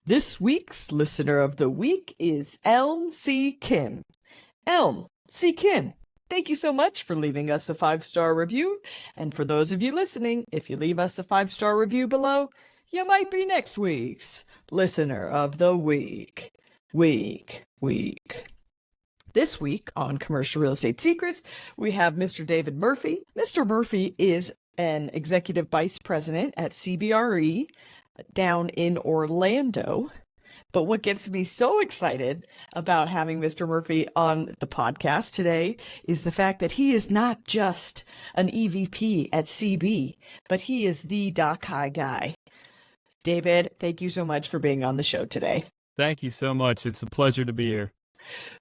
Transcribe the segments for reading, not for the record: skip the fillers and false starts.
This week's listener of the week is Elm C. Kim. Elm C. Kim, thank you so much for leaving us a 5-star review. And for those of you listening, if you leave us a 5-star review below, you might be next week's listener of the week. This week on Commercial Real Estate Secrets, we have Mr. David Murphy. Mr. Murphy is an executive vice president at CBRE down in Orlando. But what gets me so excited about having Mr. Murphy on the podcast today is the fact that he is not just an EVP at CB, but he is the Doc High guy. David, thank you so much for being on the show today. Thank you so much. It's a pleasure to be here.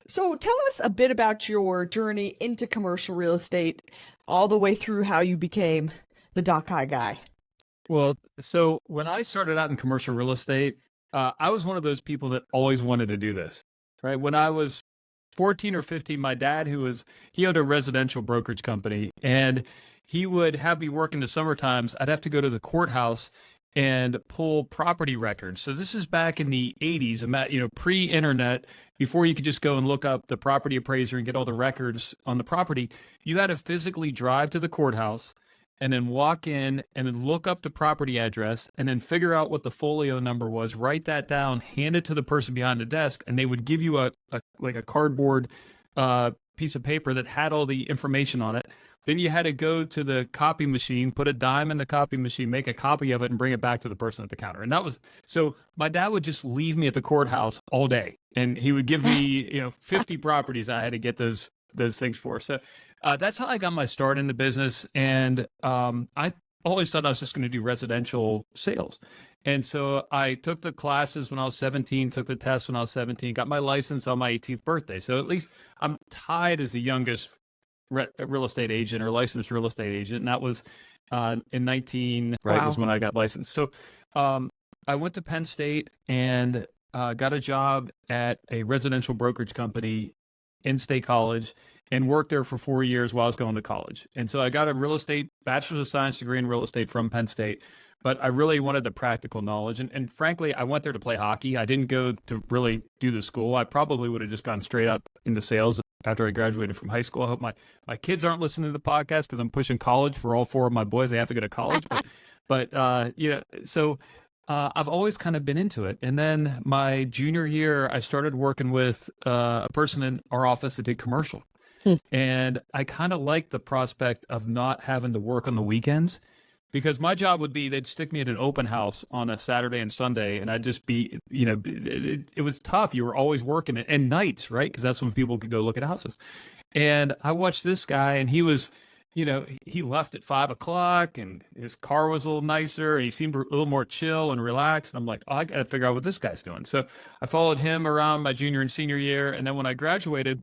So tell us a bit about your journey into commercial real estate, all the way through how you became the Doc High guy. Well, so when I started out in commercial real estate, I was one of those people that always wanted to do this, right? When I was 14 or 15, my dad, he owned a residential brokerage company, and he would have me work in the summer times. I'd have to go to the courthouse and pull property records. So this is back in the 80s, pre-internet, before you could just go and look up the property appraiser and get all the records on the property. You had to physically drive to the courthouse and then walk in and then look up the property address and then figure out what the folio number was, write that down, hand it to the person behind the desk, and they would give you a cardboard piece of paper that had all the information on it. Then you had to go to the copy machine, put a dime in the copy machine, make a copy of it, and bring it back to the person at the counter. And so my dad would just leave me at the courthouse all day, and he would give me 50 properties I had to get those things for. So that's how I got my start in the business. And I always thought I was just going to do residential sales. And so I took the classes when I was 17, took the test when I was 17, got my license on my 18th birthday. So at least I'm tied as the youngest real estate agent or licensed real estate agent. And that was in 19, right, was when I got licensed. So I went to Penn State and got a job at a residential brokerage company in State College and worked there for 4 years while I was going to college. And so I got a bachelor's of science degree in real estate from Penn State, but I really wanted the practical knowledge. And frankly, I went there to play hockey. I didn't go to really do the school. I probably would have just gone straight out into sales after I graduated from high school. I hope my kids aren't listening to the podcast because I'm pushing college for all 4 of my boys. They have to go to college. So I've always kind of been into it. And then my junior year, I started working with a person in our office that did commercial. And I kind of liked the prospect of not having to work on the weekends, because my job would be they'd stick me at an open house on a Saturday and Sunday, and I'd just be, it was tough. You were always working and nights, right? Because that's when people could go look at houses. And I watched this guy, and he was, he left at 5 o'clock, and his car was a little nicer, and he seemed a little more chill and relaxed. And I'm like, I got to figure out what this guy's doing. So I followed him around my junior and senior year. And then when I graduated,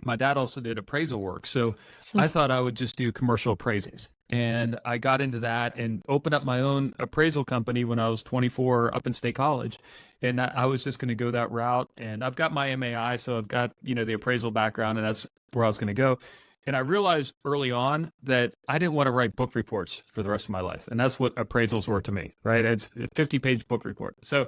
my dad also did appraisal work. So I thought I would just do commercial appraisals. And I got into that and opened up my own appraisal company when I was 24 up in State College. And I was just going to go that route. And I've got my MAI, so I've got, the appraisal background, and that's where I was going to go. And I realized early on that I didn't want to write book reports for the rest of my life. And that's what appraisals were to me, right? It's a 50-page book report. So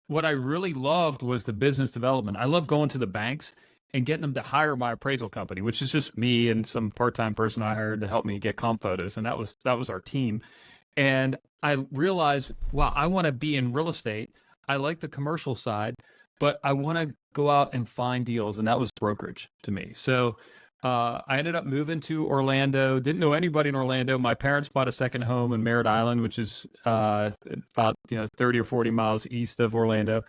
what I really loved was the business development. I love going to the banks and getting them to hire my appraisal company, which is just me and some part-time person I hired to help me get comp photos. And that was our team. And I realized, wow, I want to be in real estate. I like the commercial side, but I want to go out and find deals. And that was brokerage to me. So I ended up moving to Orlando. Didn't know anybody in Orlando. My parents bought a second home in Merritt Island, which is about 30 or 40 miles east of Orlando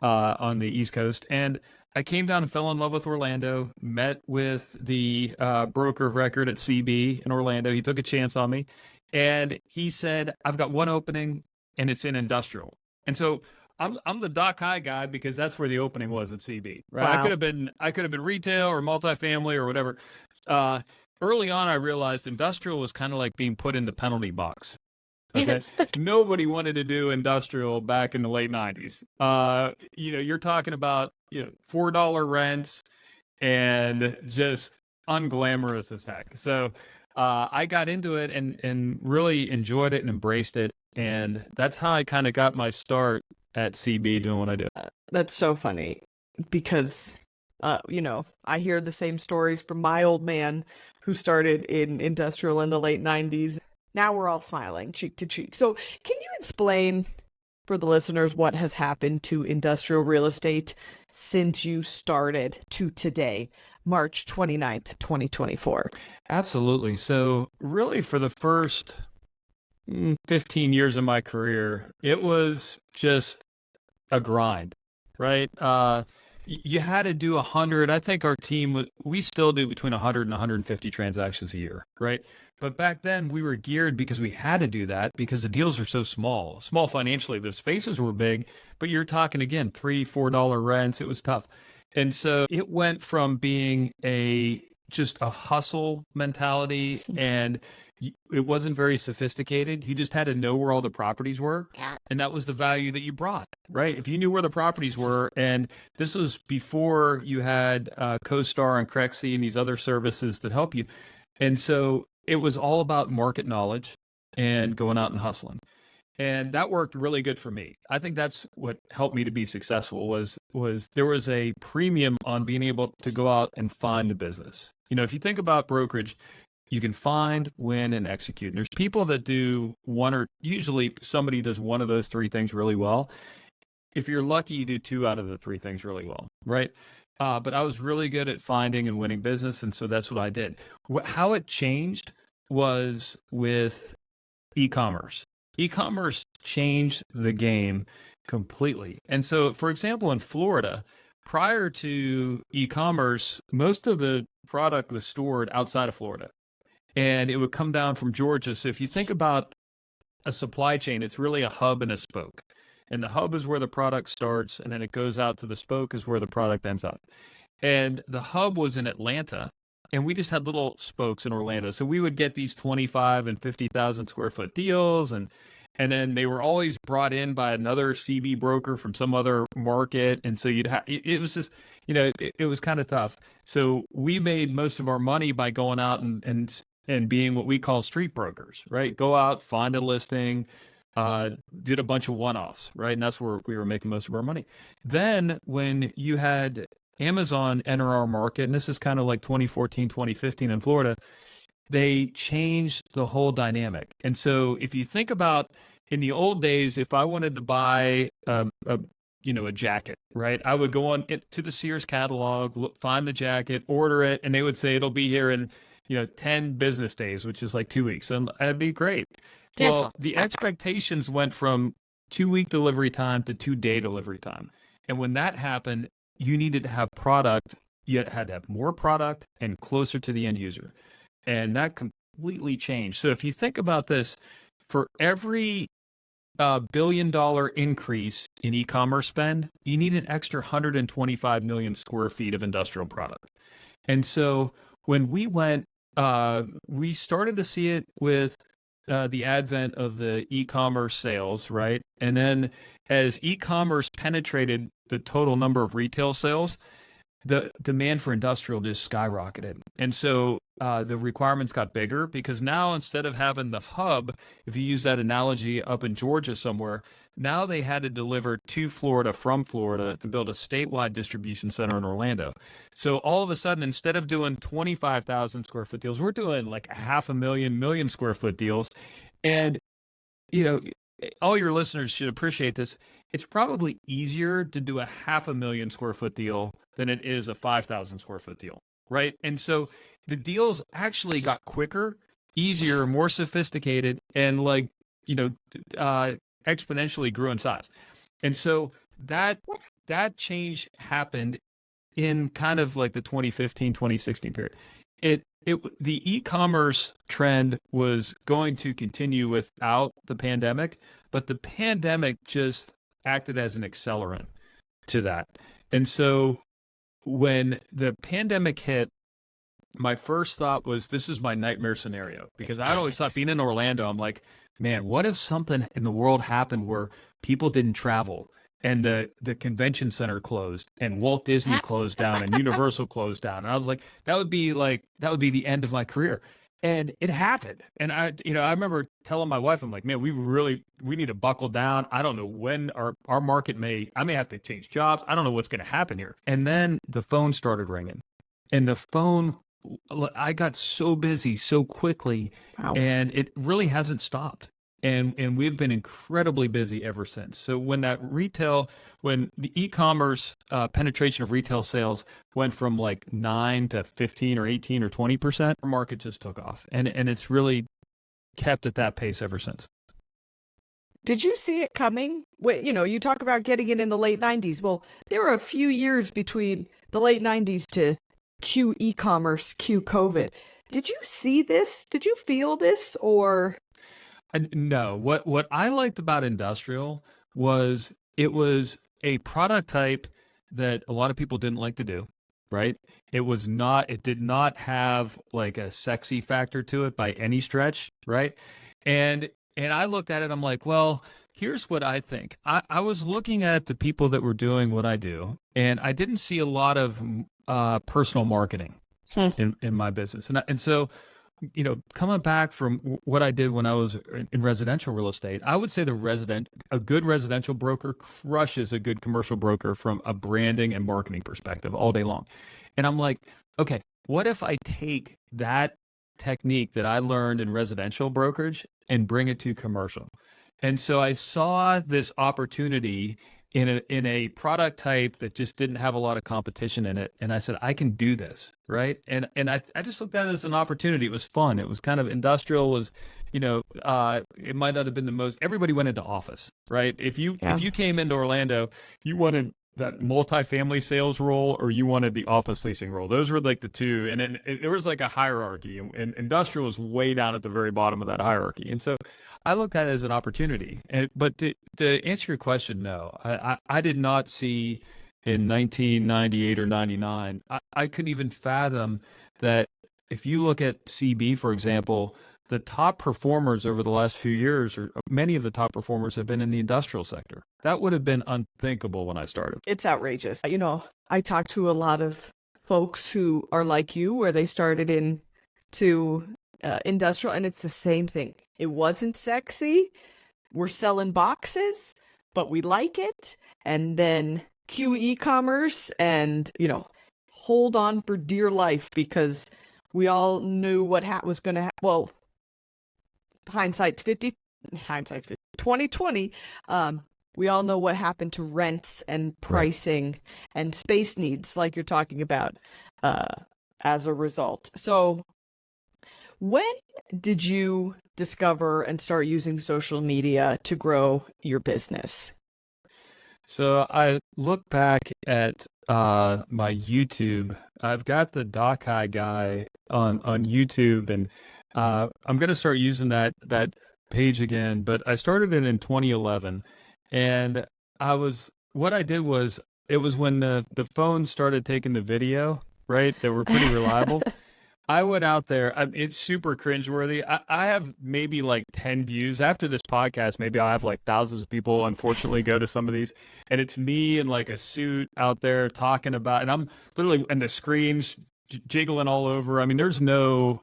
on the East Coast. And I came down and fell in love with Orlando, met with the broker of record at CB in Orlando. He took a chance on me, and he said, I've got one opening, and it's in industrial. And so I'm the Doc High guy because that's where the opening was at CB, right? Wow. I could have been retail or multifamily or whatever. Early on, I realized industrial was kind of like being put in the penalty box. Okay. Nobody wanted to do industrial back in the late 90s. You're talking about, $4 rents and just unglamorous as heck. So I got into it and really enjoyed it and embraced it. And that's how I kind of got my start at CB doing what I do. That's so funny because, I hear the same stories from my old man who started in industrial in the late 90s. Now we're all smiling cheek to cheek. So can you explain for the listeners what has happened to industrial real estate since you started to today, March 29th, 2024? Absolutely. So really for the first 15 years of my career, it was just a grind, right? You had to do 100. I think our team, we still do between 100 and 150 transactions a year, right? But back then we were geared because we had to do that because the deals are so small financially. The spaces were big, but you're talking again, $3-4 rents. It was tough. And so it went from being just a hustle mentality, and it wasn't very sophisticated. You just had to know where all the properties were. And that was the value that you brought, right? If you knew where the properties were, and this was before you had CoStar and Crexy and these other services that help you. And so it was all about market knowledge and going out and hustling. And that worked really good for me. I think that's what helped me to be successful was there was a premium on being able to go out and find the business. If you think about brokerage, you can find, win, and execute. And there's people that do usually somebody does one of those three things really well. If you're lucky, you do two out of the three things really well, right? But I was really good at finding and winning business, and so that's what I did. How it changed was with e-commerce. E-commerce changed the game completely. And so, for example, in Florida, prior to e-commerce, most of the product was stored outside of Florida, and it would come down from Georgia. So if you think about a supply chain, it's really a hub and a spoke. And the hub is where the product starts, and then it goes out to the spoke is where the product ends up. And the hub was in Atlanta, and we just had little spokes in Orlando. So we would get these 25 and 50,000 square foot deals, and then they were always brought in by another CB broker from some other market. And so it was just, it was kind of tough. So we made most of our money by going out and being what we call street brokers, right? Go out, find a listing, did a bunch of one-offs, right? And that's where we were making most of our money. Then when you had Amazon enter our market, and this is kind of like 2014, 2015 in Florida, they changed the whole dynamic. And so if you think about in the old days, if I wanted to buy a jacket, right? I would go on to the Sears catalog, find the jacket, order it, and they would say it'll be here in 10 business days, which is like 2 weeks. And that'd be great. Well, the expectations went from 2-week delivery time to 2-day delivery time. And when that happened, you needed to have product. You had to have more product and closer to the end user. And that completely changed. So if you think about this, for every $1 billion increase in e-commerce spend, you need an extra 125 million square feet of industrial product. And so when we went, we started to see it with the advent of the e-commerce sales, right? And then as e-commerce penetrated the total number of retail sales, the demand for industrial just skyrocketed. And so the requirements got bigger because now instead of having the hub, if you use that analogy up in Georgia somewhere, now they had to deliver to Florida from Florida and build a statewide distribution center in Orlando. So all of a sudden, instead of doing 25,000 square foot deals, we're doing like 500,000 million square foot deals. And, all your listeners should appreciate this. It's probably easier to do a 500,000 square foot deal than it is a 5,000 square foot deal, right? And so the deals actually got quicker, easier, more sophisticated, and exponentially grew in size. And so that change happened in kind of like the 2015, 2016 period. The e-commerce trend was going to continue without the pandemic, but the pandemic just acted as an accelerant to that. And so when the pandemic hit, my first thought was, this is my nightmare scenario, because I always thought, being in Orlando, I'm like, man, what if something in the world happened where people didn't travel and the convention center closed and Walt Disney closed down and Universal closed down? And I was like, that would be the end of my career. And it happened. And I remember telling my wife, I'm like, man, we need to buckle down. I don't know when our market I may have to change jobs. I don't know what's going to happen here. And then the phone started ringing, and I got so busy so quickly, Wow. and it really hasn't stopped. And we've been incredibly busy ever since. So when the e-commerce penetration of retail sales went from like 9 to 15 or 18 or 20%, our market just took off. And it's really kept at that pace ever since. Did you see it coming? You talk about getting it in the late 90s. Well, there were a few years between the late 90s to Q e-commerce, Q COVID. Did you see this? Did you feel this? Or no, what I liked about industrial was it was a product type that a lot of people didn't like to do, right? It did not have like a sexy factor to it by any stretch, right? And I looked at it, I'm like, well, here's what I think. I was looking at the people that were doing what I do, and I didn't see a lot of personal marketing in my business. And so, coming back from what I did when I was in residential real estate, I would say a good residential broker crushes a good commercial broker from a branding and marketing perspective all day long. And I'm like, okay, what if I take that technique that I learned in residential brokerage and bring it to commercial? And so I saw this opportunity in a product type that just didn't have a lot of competition in it. And I said, I can do this, right? And I just looked at it as an opportunity. It was fun. It was kind of industrial, it might not have been the most, everybody went into office, right? If you came into Orlando, you wanted that multifamily sales role or you wanted the office leasing role. Those were like the two. And then there was like a hierarchy, and industrial was way down at the very bottom of that hierarchy. And so I looked at it as an opportunity. But to answer your question, no, I did not see in 1998 or 99, I couldn't even fathom that if you look at CB, for example, the top performers over the last few years, or many of the top performers, have been in the industrial sector. That would have been unthinkable when I started. It's outrageous. I talk to a lot of folks who are like you, where they started into industrial, and it's the same thing. It wasn't sexy. We're selling boxes, but we like it. And then Q e-commerce, and hold on for dear life, because we all knew what was going to happen. Well, hindsight 2020, we all know what happened to rents and pricing and space needs, like you're talking about, as a result. So when did you discover and start using social media to grow your business? So I look back at my YouTube. I've got the Dokai guy on YouTube, and I'm going to start using that page again. But I started it in 2011, and what I did was, it was when the phones started taking the video, right? They were pretty reliable. I went out there. It's super cringeworthy. I have maybe like 10 views. After this podcast, maybe I'll have like thousands of people, unfortunately, go to some of these. And it's me in like a suit out there talking about, and I'm literally, and the screens jiggling all over. I mean, there's no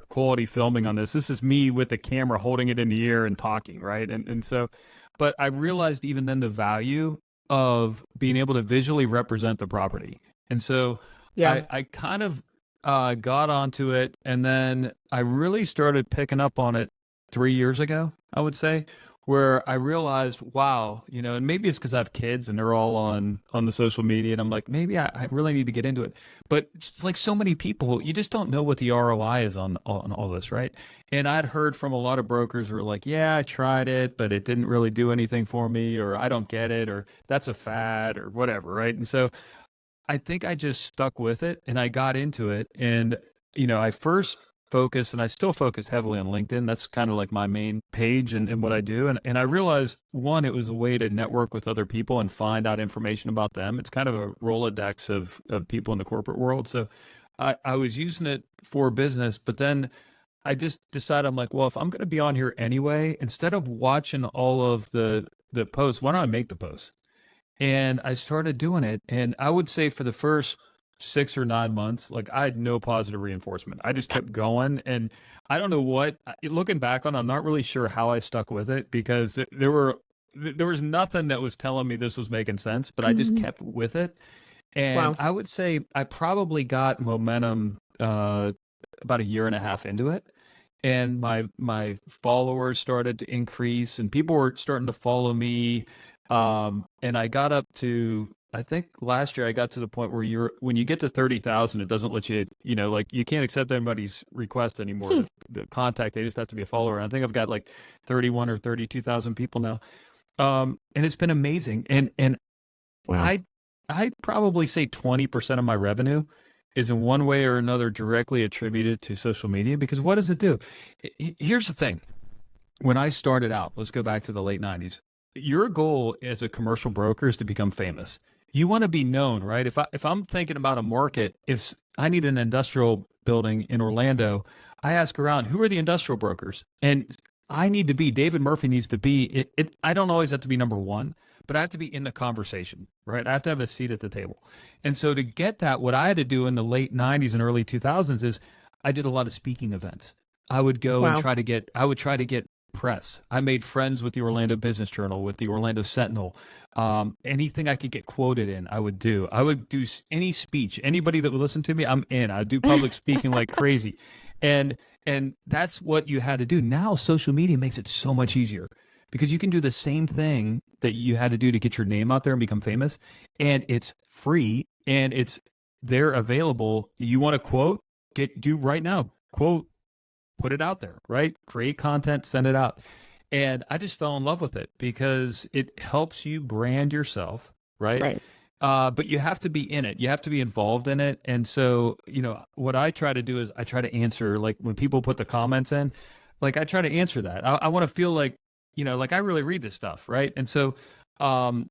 quality filming on this. This is me with the camera holding it in the air and talking, right? And so, but I realized even then the value of being able to visually represent the property. And so I kind of got onto it, and then I really started picking up on it 3 years ago, I would say, where I realized, wow, and maybe it's because I have kids and they're all on the social media, and I'm like, maybe I really need to get into it. But just like so many people, you just don't know what the ROI is on all this, right? And I'd heard from a lot of brokers who were like, yeah, I tried it, but it didn't really do anything for me, or I don't get it, or that's a fad, or whatever, right? And so I think I just stuck with it, and I got into it. And, I first focused, and I still focus heavily on LinkedIn. That's kind of like my main page and what I do. And I realized, one, it was a way to network with other people and find out information about them. It's kind of a Rolodex of people in the corporate world. So I was using it for business, but then I just decided, I'm like, well, if I'm going to be on here anyway, instead of watching all of the posts, why don't I make the posts? And I started doing it. And I would say for the first 6 or 9 months, like I had no positive reinforcement. I just kept going. And I don't know what, looking back on, I'm not really sure how I stuck with it, because there was nothing that was telling me this was making sense, but I just kept with it. And Wow. I would say I probably got momentum about a year and a half into it. And my followers started to increase, and people were starting to follow me. And I got up to, I think last year I got to the point where when you get to 30,000, it doesn't let you, like you can't accept anybody's request anymore to contact. They just have to be a follower. And I think I've got like 31 or 32,000 people now. And it's been amazing. And Wow. I'd probably say 20% of my revenue is in one way or another directly attributed to social media, because what does it do? Here's the thing. When I started out, let's go back to the late 90s. Your goal as a commercial broker is to become famous. You want to be known, right? If I'm thinking about a market, if I need an industrial building in Orlando, I ask around, who are the industrial brokers? And David Murphy needs to be, I don't always have to be number one, but I have to be in the conversation, right? I have to have a seat at the table. And so to get that, what I had to do in the late 90s and early 2000s is I did a lot of speaking events. I would go and try to get press. I made friends with the Orlando Business Journal, with the Orlando Sentinel. Anything I could get quoted in, I would do. I would do any speech. Anybody that would listen to me, I'm in. I'd do public speaking like crazy. And that's what you had to do. Now social media makes it so much easier, because you can do the same thing that you had to do to get your name out there and become famous, and it's free and they're available. You want to quote, do right now, quote, put it out there, right? Create content, send it out. And I just fell in love with it because it helps you brand yourself, right? Right. But you have to be in it. You have to be involved in it. And so, what I try to do is I try to answer, like when people put the comments in, like I try to answer that. I want to feel like, like I really read this stuff, right? And so, and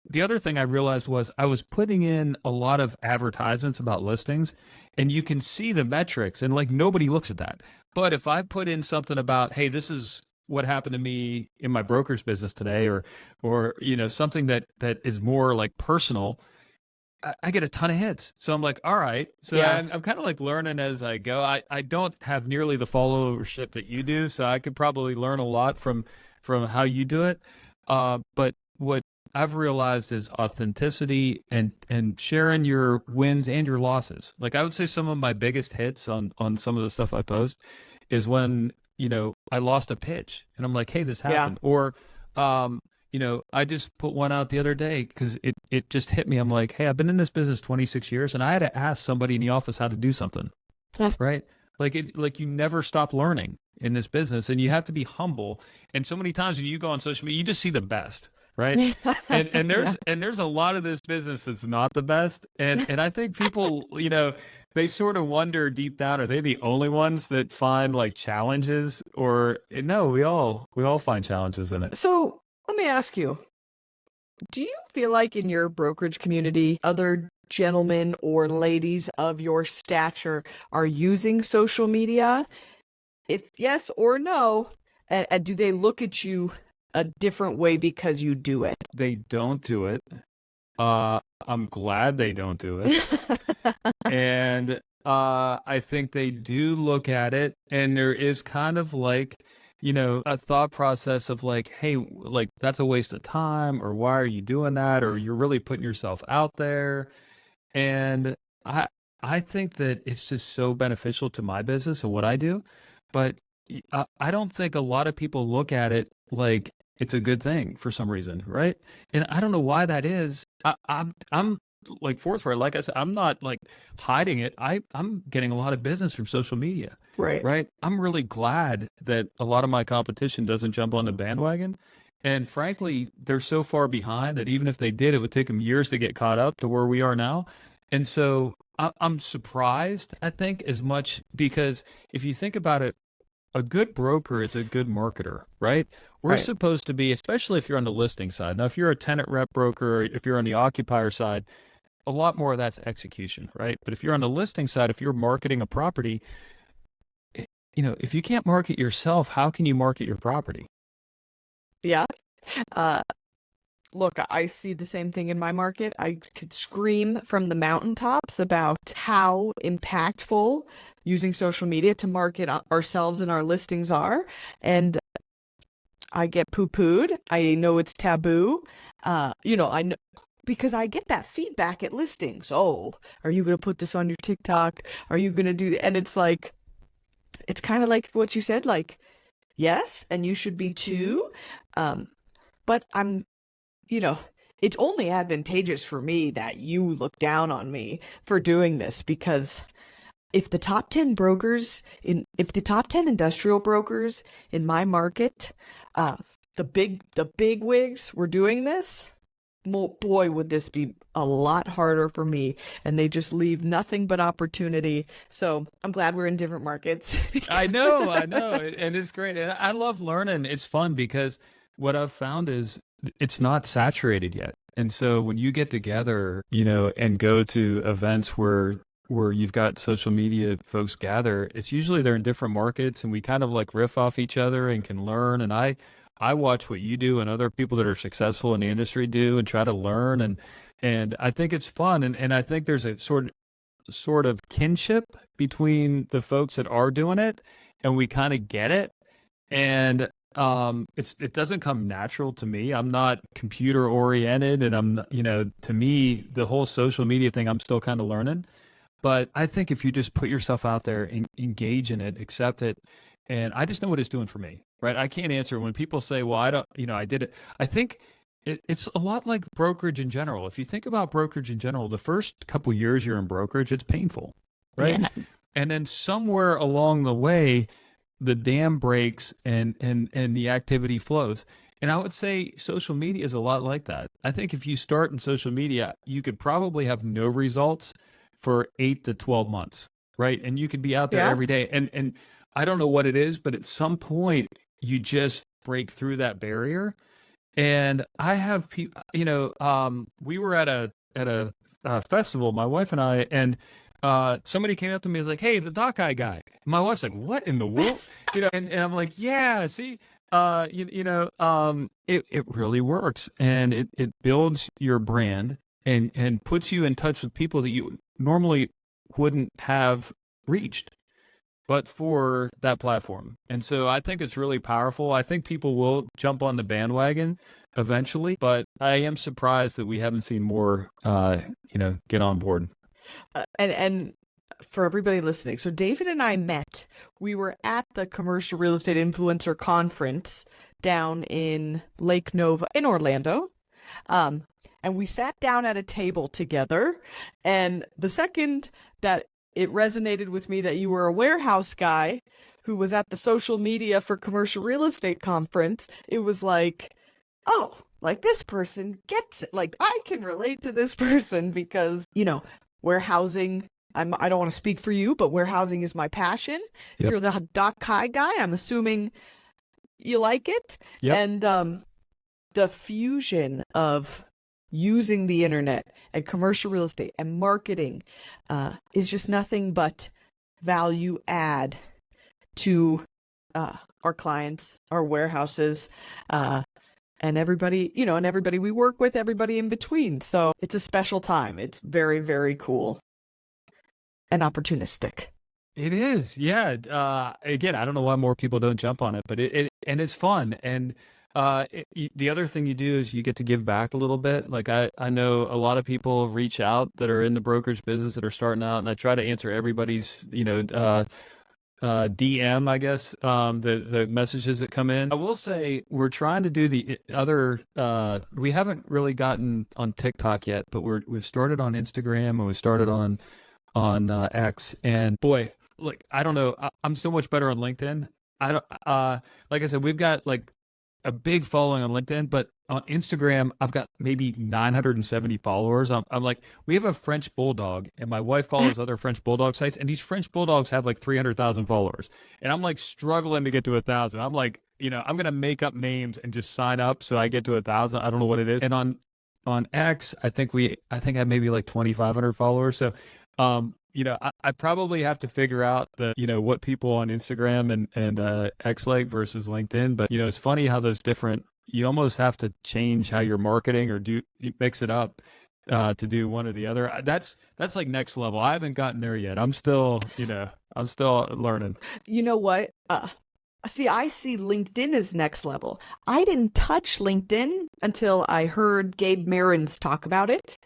the other thing I realized was I was putting in a lot of advertisements about listings, and you can see the metrics, and like nobody looks at that. But if I put in something about, hey, this is what happened to me in my broker's business today, or something that is more like personal, I get a ton of hits. So I'm like, all right. So Yeah. I'm kind of like learning as I go. I don't have nearly the followership that you do, so I could probably learn a lot from how you do it. But what I've realized is authenticity and sharing your wins and your losses. Like I would say some of my biggest hits on some of the stuff I post is when, I lost a pitch and I'm like, hey, this happened. Or, I just put one out the other day because it just hit me. I'm like, hey, I've been in this business 26 years and I had to ask somebody in the office how to do something, right? Like you never stop learning in this business, and you have to be humble. And so many times when you go on social media, you just see the best, right? And there's a lot of this business that's not the best. And I think people, they sort of wonder deep down, are they the only ones that find like challenges? Or no, we all find challenges in it. So let me ask you, do you feel like in your brokerage community, other gentlemen or ladies of your stature are using social media? If yes or no, and do they look at you a different way because you do it? They don't do it. I'm glad they don't do it. And I think they do look at it, and there is kind of like, a thought process of like, hey, like that's a waste of time, or why are you doing that? Or you're really putting yourself out there. And I think that it's just so beneficial to my business and what I do. But I don't think a lot of people look at it like it's a good thing for some reason, right? And I don't know why that is. I'm like forthright. Like I said, I'm not like hiding it. I'm getting a lot of business from social media, right? I'm really glad that a lot of my competition doesn't jump on the bandwagon. And frankly, they're so far behind that even if they did, it would take them years to get caught up to where we are now. And so I'm surprised, I think, as much, because if you think about it, a good broker is a good marketer, right? We're supposed to be, especially if you're on the listing side. Now, if you're a tenant rep broker, or if you're on the occupier side, a lot more of that's execution, right? But if you're on the listing side, if you're marketing a property, if you can't market yourself, how can you market your property? Yeah. Look, I see the same thing in my market. I could scream from the mountaintops about how impactful using social media to market ourselves and our listings are. And I get poo-pooed. I know it's taboo. I know because I get that feedback at listings. Oh, are you going to put this on your TikTok? Are you going to do and it's kind of like what you said, like, yes, and you should be too. But it's only advantageous for me that you look down on me for doing this, because if the top 10 industrial brokers in my market, the big wigs were doing this, boy, would this be a lot harder for me, and they just leave nothing but opportunity. So I'm glad we're in different markets. I know, and it's great. And I love learning. It's fun because what I've found is it's not saturated yet. And so when you get together, and go to events where you've got social media folks gather, it's usually they're in different markets, and we kind of like riff off each other and can learn. And I watch what you do and other people that are successful in the industry do and try to learn. And I think it's fun. And I think there's a sort of kinship between the folks that are doing it, and we kind of get it. And it doesn't come natural to me. I'm not computer oriented, and I'm, to me, the whole social media thing, I'm still kind of learning. But I think if you just put yourself out there and engage in it, accept it, and I just know what it's doing for me, right? I can't answer when people say, well, I don't, I did it. I think it's a lot like brokerage in general. If you think about brokerage in general, the first couple years you're in brokerage, it's painful, right? Yeah. And then somewhere along the way, the dam breaks and the activity flows. And I would say social media is a lot like that. I think if you start in social media, you could probably have no results for 8 to 12 months, right? And you could be out there every day. And I don't know what it is, but at some point you just break through that barrier. And I have people, we were at a festival, my wife and I, and somebody came up to me and was like, hey, the dock eye guy. And my wife's like, what in the world? And I'm like, yeah, see, it really works. And it builds your brand and puts you in touch with people that you normally wouldn't have reached, but for that platform. And so I think it's really powerful. I think people will jump on the bandwagon eventually, but I am surprised that we haven't seen more, get on board. And for everybody listening, so David and I met. We were at the Commercial Real Estate Influencer Conference down in Lake Nova in Orlando. And we sat down at a table together. And the second that it resonated with me that you were a warehouse guy who was at the social media for Commercial Real Estate Conference, it was like, oh, like this person gets it. Like I can relate to this person because, warehousing, I don't want to speak for you, but warehousing is my passion. Yep. If you're the dock high guy, I'm assuming you like it. Yep. And the fusion of using the internet and commercial real estate and marketing is just nothing but value add to our clients, our warehouses, and everybody, and everybody we work with, everybody in between. So it's a special time. It's very, very cool and opportunistic. It is. Yeah. Again, I don't know why more people don't jump on it, but and it's fun. And the other thing you do is you get to give back a little bit. Like I know a lot of people reach out that are in the brokerage business that are starting out, and I try to answer everybody's, DM, I guess, the messages that come in. I will say we're trying to do the other, we haven't really gotten on TikTok yet, but we've started on Instagram and we started on X, and boy, look, I don't know. I'm so much better on LinkedIn. I don't, like I said, we've got like a big following on LinkedIn, but on Instagram, I've got maybe 970 followers. I'm like, we have a French bulldog, and my wife follows other French bulldog sites, and these French bulldogs have like 300,000 followers, and I'm like struggling to get to 1,000. I'm like, I'm gonna make up names and just sign up so I get to 1,000. I don't know what it is. And on X, I think I have maybe like 2,500 followers. So, I probably have to figure out what people on Instagram and X like versus LinkedIn. But, it's funny how those different you almost have to change how you're marketing or mix it up to do one or the other. That's like next level. I haven't gotten there yet. I'm still learning. You know what? I see LinkedIn as next level. I didn't touch LinkedIn until I heard Gabe Marin's talk about it,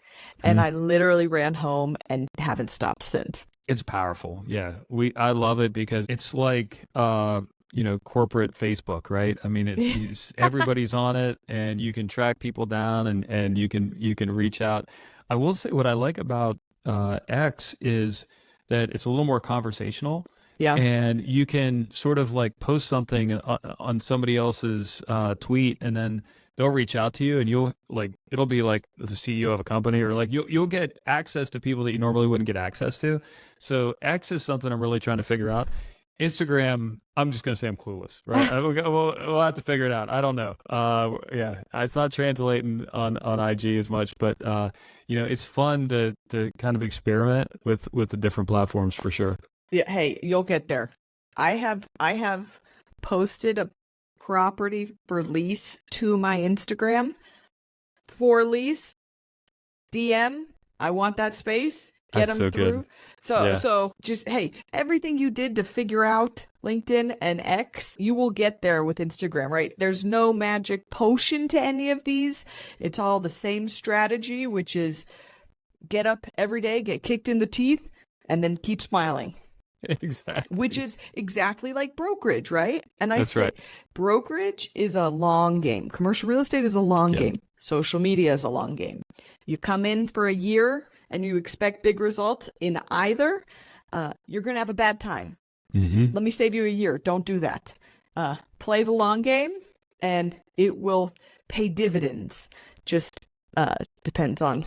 and I literally ran home and haven't stopped since. It's powerful. Yeah. I love it because it's like, corporate Facebook, right? I mean, it's everybody's on it, and you can track people down and you can reach out. I will say what I like about X is that it's a little more conversational. Yeah. And you can sort of like post something on somebody else's tweet, and then they'll reach out to you, and it'll be like the CEO of a company, or like you'll get access to people that you normally wouldn't get access to. So X is something I'm really trying to figure out. Instagram, I'm just going to say I'm clueless, right? We'll have to figure it out. I don't know. Yeah, it's not translating on IG as much, but it's fun to kind of experiment with the different platforms for sure. Yeah, hey, you'll get there. I have posted a property for lease to my Instagram for lease. DM, I want that space. Get them through. Good. So just, hey, everything you did to figure out LinkedIn and X, you will get there with Instagram, right? There's no magic potion to any of these. It's all the same strategy, which is get up every day, get kicked in the teeth, and then keep smiling. Exactly. Which is exactly like brokerage, right? And That's right. Brokerage is a long game. Commercial real estate is a long game. Social media is a long game. You come in for a year and you expect big results in either, you're going to have a bad time. Mm-hmm. Let me save you a year. Don't do that. Play the long game and it will pay dividends. Just depends on,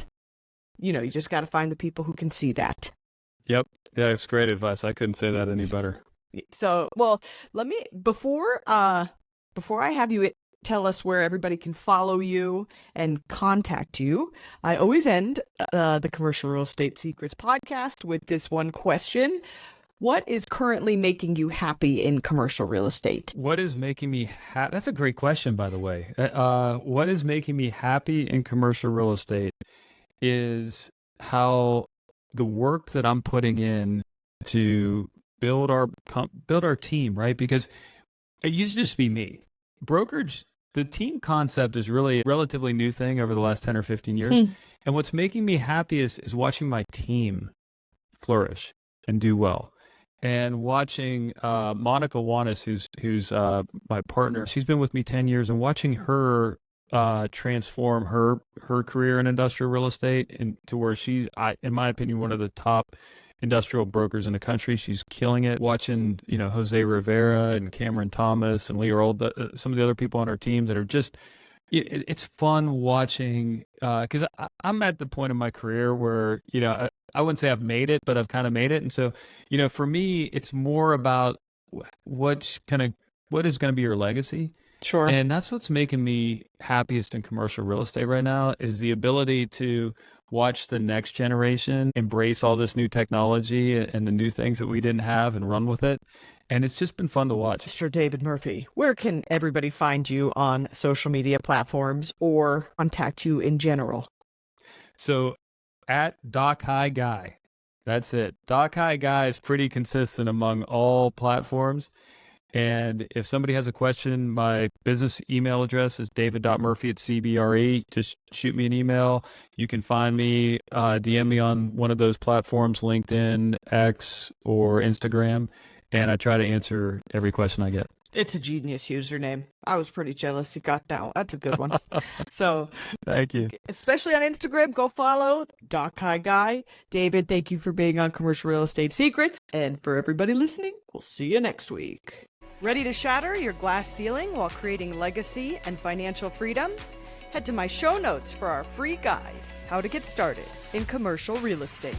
you just got to find the people who can see that. Yep. Yeah, it's great advice. I couldn't say that any better. So, well, let me, before I have you tell us where everybody can follow you and contact you, I always end the Commercial Real Estate Secrets podcast with this one question. What is currently making you happy in commercial real estate? What is making me happy? That's a great question, by the way. What is making me happy in commercial real estate is how the work that I'm putting in to build our team, right? Because it used to just be me. Brokerage, the team concept is really a relatively new thing over the last 10 or 15 years. And what's making me happy is watching my team flourish and do well. And watching Monica Wanis, who's my partner, she's been with me 10 years, and watching her transform her career in industrial real estate into where she's, in my opinion, one of the top industrial brokers in the country. She's killing it. Watching, Jose Rivera and Cameron Thomas and Lee Earl, some of the other people on our team that are just, it's fun watching, because I'm at the point in my career where, I wouldn't say I've made it, but I've kind of made it. And so, for me, it's more about what is going to be your legacy. Sure. And that's what's making me happiest in commercial real estate right now, is the ability to watch the next generation embrace all this new technology and the new things that we didn't have and run with it. And it's just been fun to watch. Mr. David Murphy, where can everybody find you on social media platforms or contact you in general? So at Doc High Guy, that's it. Doc High Guy is pretty consistent among all platforms. And if somebody has a question, my business email address is david.murphy@cbre. Just shoot me an email. You can find me, DM me on one of those platforms, LinkedIn, X, or Instagram. And I try to answer every question I get. It's a genius username. I was pretty jealous you got that one. That's a good one. So thank you. Especially on Instagram, go follow Doc High Guy. David, thank you for being on Commercial Real Estate Secrets. And for everybody listening, we'll see you next week. Ready to shatter your glass ceiling while creating legacy and financial freedom? Head to my show notes for our free guide, How to Get Started in Commercial Real Estate.